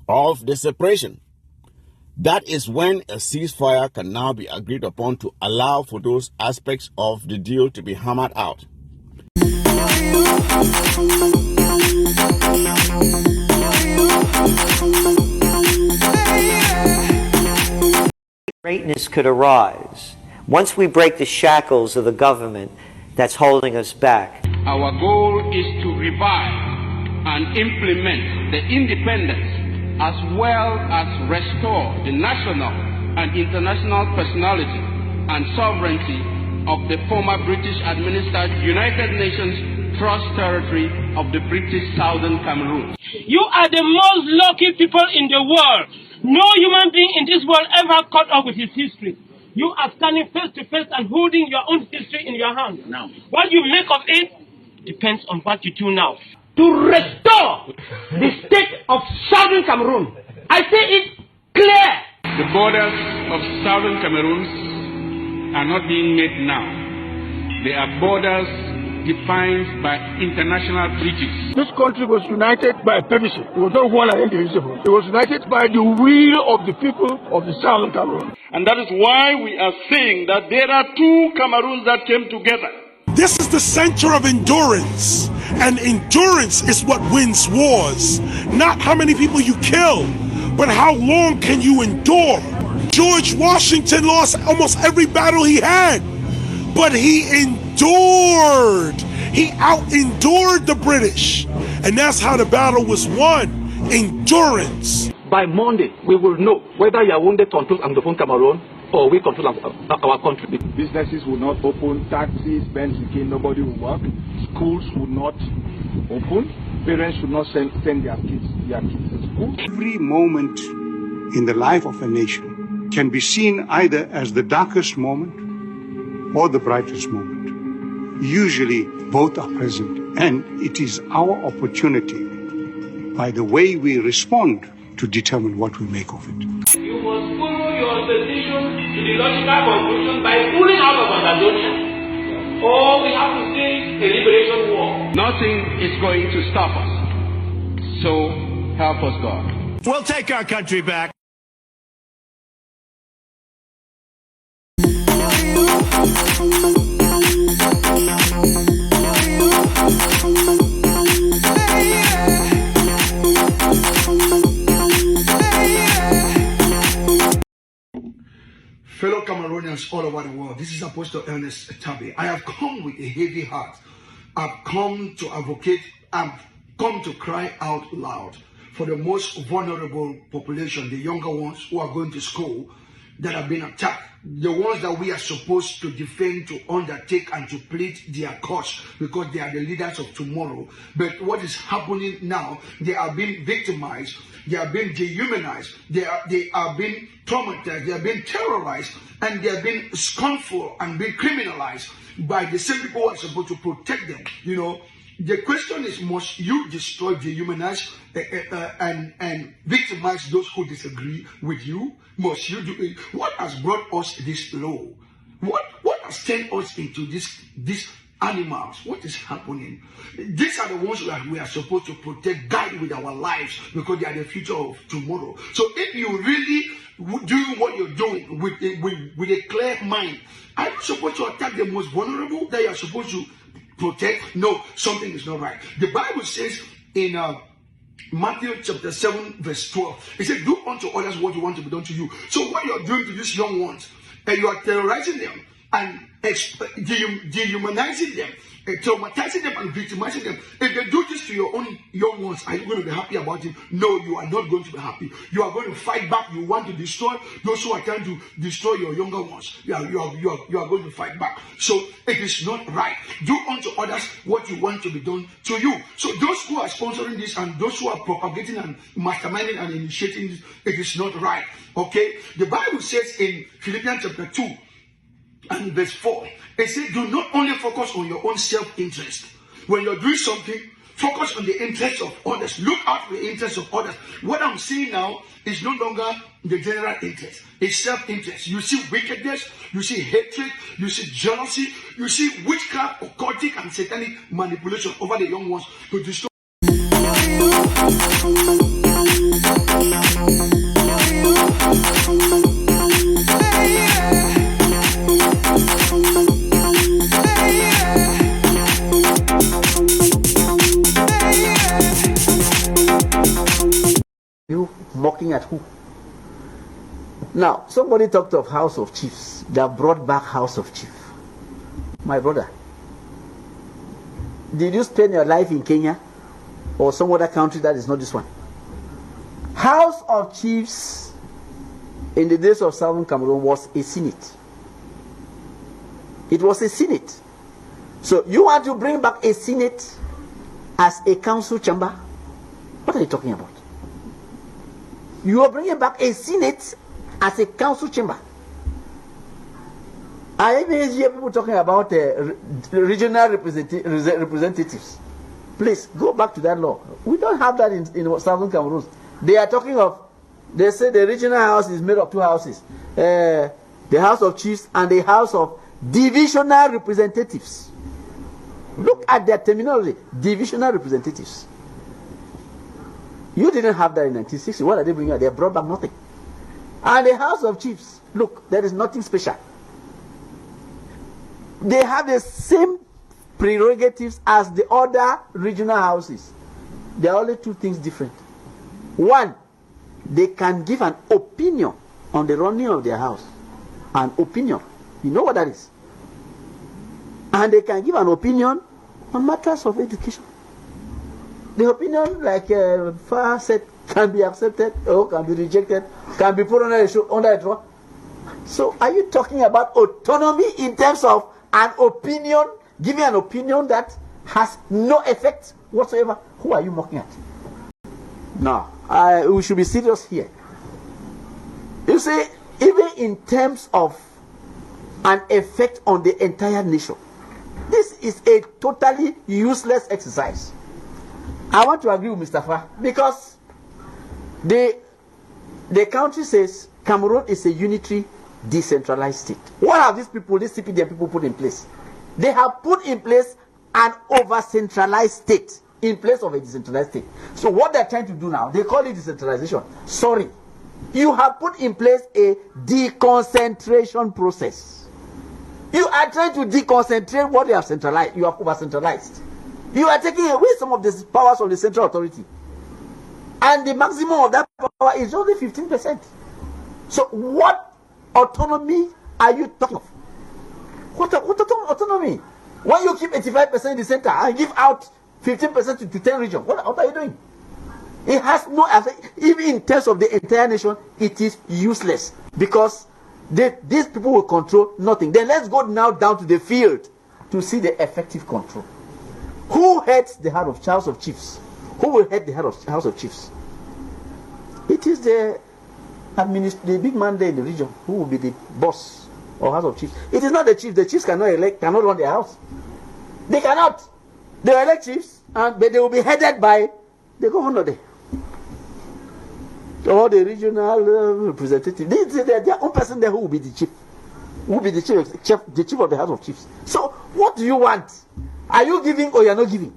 the separation, that is when a ceasefire can now be agreed upon to allow for those aspects of the deal to be hammered out. Greatness could arise once we break the shackles of the government that's holding us back. Our goal is to revive and implement the independence as well as restore the national and international personality and sovereignty of the former British-administered United Nations Trust Territory of the British Southern Cameroon. You are the most lucky people in the world. No human being in this world ever caught up with his history. You are standing face to face and holding your own history in your hand. Now, what you make of it depends on what you do now. To restore the state of Southern Cameroon, I say it clear. The borders of Southern Cameroon are not being made now. They are borders defined by international treaties. This country was united by a purpose. It was not one and indivisible. It was united by the will of the people of the Southern Cameroon. And that is why we are saying that there are two Cameroons that came together. This is the center of endurance, and endurance is what wins wars. Not how many people you kill, but how long can you endure. George Washington lost almost every battle he had, but he endured. He out-endured the British, and that's how the battle was won. Endurance. By Monday, we will know whether Yaoundé, Tontou, and Anglophone Cameroon or we control our country. Businesses will not open, taxis, Benz again, nobody will work, schools will not open, parents should not send their kids to school. Every moment in the life of a nation can be seen either as the darkest moment or the brightest moment. Usually both are present, and it is our opportunity, by the way we respond, to determine what we make of it. You must follow your decision to the logical conclusion by pulling out of Ambazonia, or we have to say a liberation war. Nothing is going to stop us. So help us God. We'll take our country back. Fellow Cameroonians all over the world, this is Apostle Ernest Tabe. I have come with a heavy heart. I've come to advocate, I've come to cry out loud for the most vulnerable population, the younger ones who are going to school that have been attacked, the ones that we are supposed to defend, to undertake and to plead their cause because they are the leaders of tomorrow. But what is happening now, they are being victimized, they are being dehumanized, they are being traumatized, they are being terrorized, and they are being scornful and being criminalized by the same people who are supposed to protect them. You know, the question is, must you destroy, dehumanize, and victimize those who disagree with you? Must you do it? What has brought us this low? What has turned us into these animals? What is happening? These are the ones that we are supposed to protect, guide with our lives, because they are the future of tomorrow. So if you really do what you're doing with a clear mind, are you supposed to attack the most vulnerable that you are supposed to protect? No, something is not right. The Bible says in Matthew chapter 7 verse 12, it says, do unto others what you want to be done to you. So what you are doing to these young ones, and you are terrorizing them and dehumanizing them, traumatizing them and victimizing them. If they do this to your own young ones, are you going to be happy about it? No, you are not going to be happy. You are going to fight back. You want to destroy those who are trying to destroy your younger ones. You are going to fight back. So it is not right. Do unto others what you want to be done to you. So those who are sponsoring this and those who are propagating and masterminding and initiating this, it is not right. Okay? The Bible says in Philippians chapter 2 and verse 4, it says, do not only focus on your own self-interest. When you're doing something, focus on the interests of others. Look out for the interests of others. What I'm seeing now is no longer the general interest. It's self-interest. You see wickedness, you see hatred, you see jealousy, you see witchcraft, occultic and satanic manipulation over the young ones to destroy. You mocking at who? Now, somebody talked of House of Chiefs. They have brought back House of Chiefs. My brother, did you spend your life in Kenya or some other country that is not this one? House of Chiefs in the days of Southern Cameroon was a senate. It was a senate. So you want to bring back a senate as a council chamber? What are you talking about? You are bringing back a senate as a council chamber. I even hear people talking about regional representatives. Please go back to that law. We don't have that in Southern Cameroon. They are talking of, they say the regional house is made of two houses. The House of Chiefs and the House of Divisional Representatives. Look at their terminology. Divisional representatives. You didn't have that in 1960. What are they bringing out? They brought back nothing. And the House of Chiefs, look, there is nothing special. They have the same prerogatives as the other regional houses. There are only two things different. One, they can give an opinion on the running of their house. An opinion. You know what that is? And they can give an opinion on matters of education. The opinion, like far said, can be accepted or can be rejected, can be put under a drawer. So are you talking about autonomy in terms of an opinion, giving an opinion that has no effect whatsoever? Who are you mocking at? No, we should be serious here. You see, even in terms of an effect on the entire nation, this is a totally useless exercise. I want to agree with Mustafa because the country says Cameroon is a unitary, decentralized state. What have these people, these CPDM people, put in place? They have put in place an over-centralized state in place of a decentralized state. So what they're trying to do now, they call it decentralization. Sorry. You have put in place a deconcentration process. You are trying to deconcentrate what you have centralized. You have over-centralized. You are taking away some of the powers of the central authority. And the maximum of that power is only 15%. So what autonomy are you talking of? What autonomy? When you keep 85% in the center and give out 15% to 10 regions, what are you doing? It has no effect. Even in terms of the entire nation, it is useless because these people will control nothing. Then let's go now down to the field to see the effective control. Who heads the House of Chiefs? Who will head the House of Chiefs? It is the big man there in the region who will be the boss of House of Chiefs. It is not the chiefs. The chiefs cannot run their house. They cannot. They elect chiefs, but they will be headed by the governor there. Or the regional representative. They are their own person there who will be the chief. Who will be the chief of the House of Chiefs. So what do you want? Are you giving or you are not giving?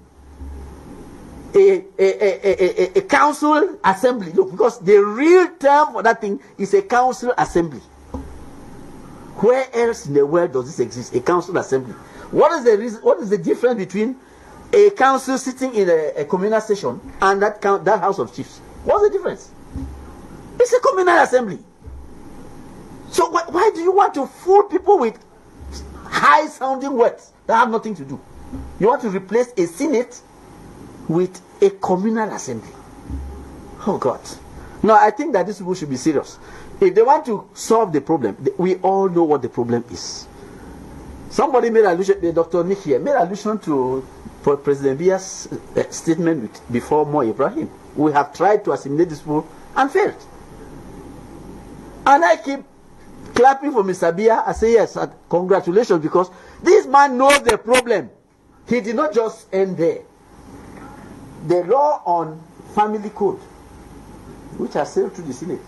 A council assembly. Look, because the real term for that thing is a council assembly. Where else in the world does this exist? A council assembly. What is the reason? What is the difference between a council sitting in a communal session and that House of Chiefs? What's the difference? It's a communal assembly. So why do you want to fool people with high-sounding words that have nothing to do? You want to replace a Senate with a communal assembly. Oh God. No, I think that these people should be serious. If they want to solve the problem, we all know what the problem is. Somebody made allusion, Dr. Nick here, made allusion to President Biya's statement before Mo Ibrahim. We have tried to assimilate these people and failed. And I keep clapping for Mr. Biya. I say yes, congratulations, because this man knows the problem. He did not just end there. The law on family code, which has sailed through the Senate,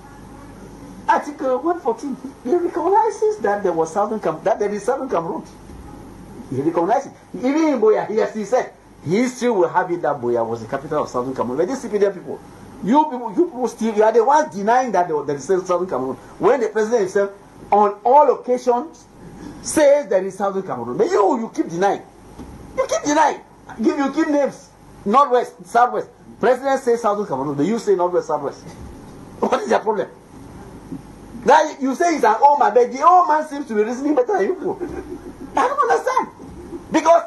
Article 114, he recognizes that there was there is Southern Cameroon. He recognizes it. Even in Boya, he said history will have it that Boya was the capital of Southern Cameroon. But these CPDM people, you people still, you are the ones denying that there is Southern Cameroon. When the president himself, on all occasions, says there is Southern Cameroon. But you keep denying. You keep denying. You give names. Northwest, Southwest. President says Southern Cameroon, but you say Northwest, Southwest. What is your problem? Now you say it's an old man, but the old man seems to be reasoning better than you people. I don't understand. Because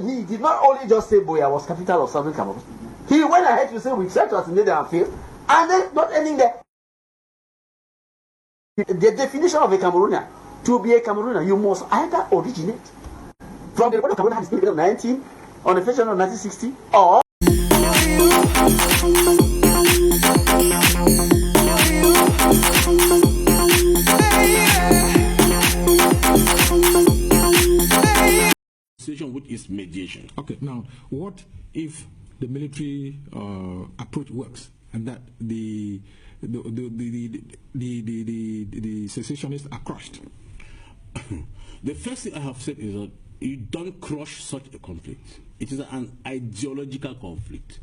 he did not only just say Boya was capital of Southern Cameroon. He went ahead to say we tried to assimilate them and failed. And then not ending there. The definition of a Cameroonian, to be a Cameroonian, you must either originate from the Republic of Cameroon had of 19 on the version of 1960, or which is mediation. Okay, now what if the military approach works and that the secessionists are crushed? The first thing I have said is that you don't crush such a conflict. It is an ideological conflict.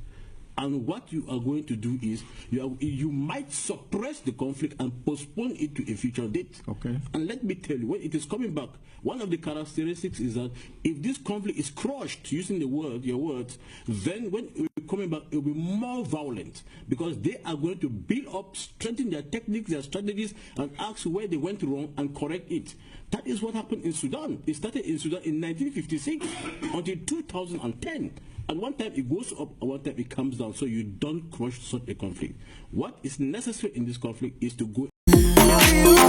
And what you are going to do is you might suppress the conflict and postpone it to a future date. Okay. And let me tell you, when it is coming back, one of the characteristics is that if this conflict is crushed, using your words, then when it's coming back, it will be more violent because they are going to build up, strengthen their techniques, their strategies, and ask where they went wrong and correct it. That is what happened in Sudan. It started in Sudan in 1956 until 2010. And one time it goes up, and one time it comes down. So you don't crush such a conflict. What is necessary in this conflict is to go you.